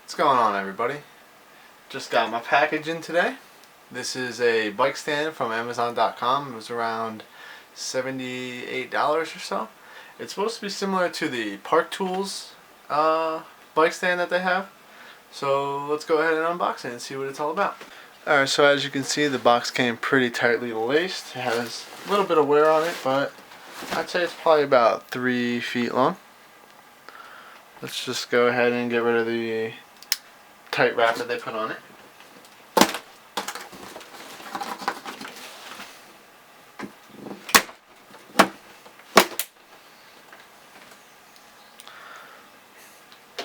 What's going on, everybody? Just got my package in today. This is a bike stand from Amazon.com. It was around $78 or so. It's supposed to be similar to the Park Tools bike stand that they have. So let's go ahead and unbox it and see what it's all about. Alright, so as you can see, the box came pretty tightly laced. It has a little bit of wear on it, but I'd say it's probably about 3 feet long. Let's just go ahead and get rid of the tight wrap that they put on it.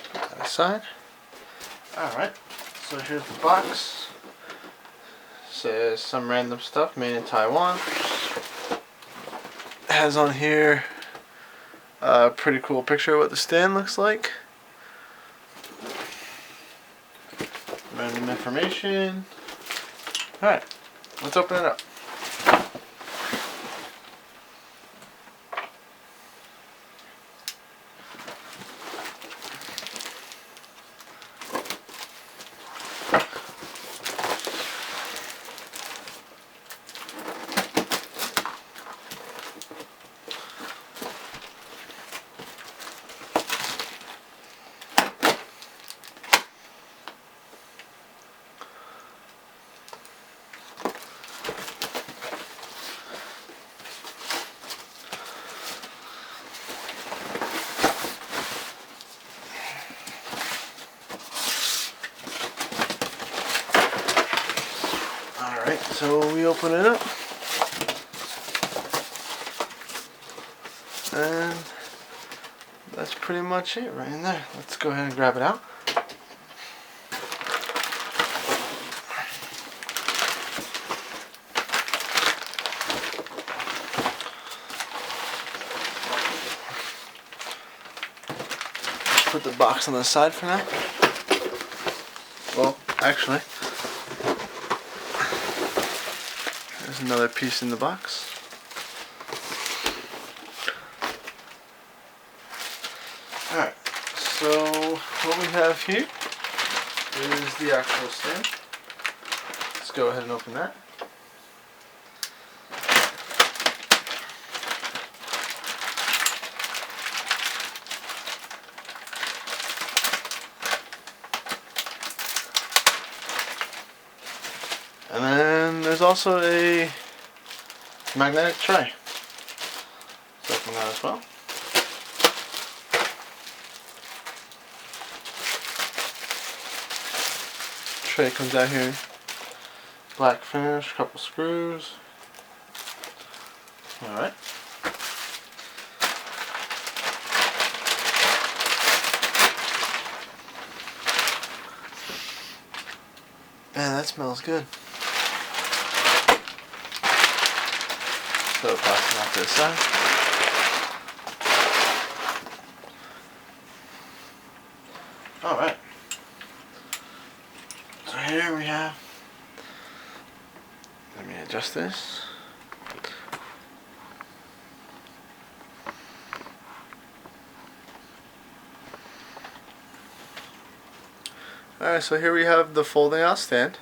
Put that aside. Alright, so here's the box. It says some random stuff made in Taiwan. It has on here a pretty cool picture of what the stand looks like. Random information. Alright, let's open it up. Alright, so we open it up, and that's pretty much it right in there. Let's go ahead and grab it out. Put the box on the side for now. Well, actually, there's another piece in the box. Alright, so what we have here is the actual stand. Let's go ahead and open that. And then there's also a magnetic tray. Let's open that as well. Tray comes out here, black finish, couple screws. Alright. Man, that smells good. So passing off to the side. Alright. So here we have, let me adjust this. Alright, so here we have the folding out stand.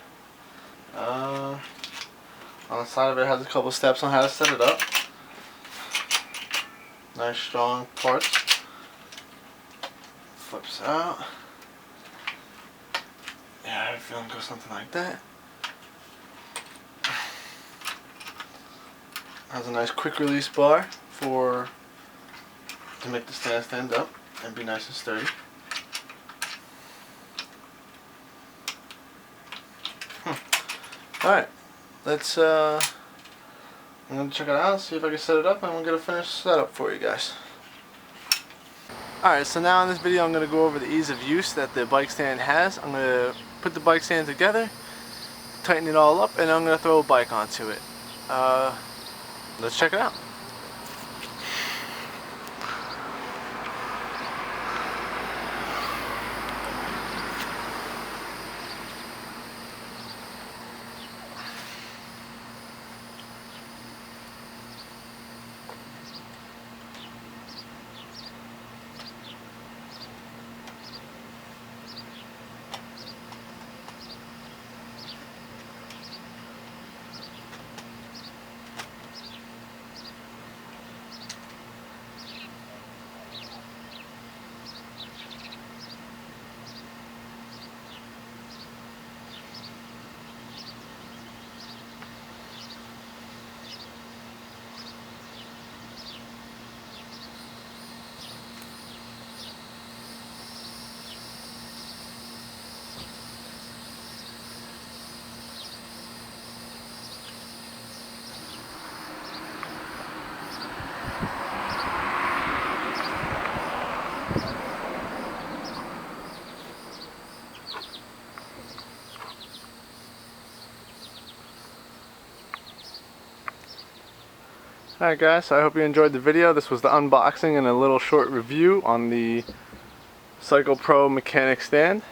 On the side of it has a couple steps on how to set it up. Nice strong parts. Flips out. Yeah, I have a feeling it goes something like that. Has a nice quick release bar to make the stand up and be nice and sturdy. Alright, let's I'm gonna check it out, see if I can set it up, and we'll get a finished setup for you guys. Alright, so now in this video I'm gonna go over the ease of use that the bike stand has. I'm gonna put the bike stand together, tighten it all up, and I'm gonna throw a bike onto it. Let's check it out. Alright guys, so I hope you enjoyed the video. This was the unboxing and a little short review on the Cycle Pro mechanic stand.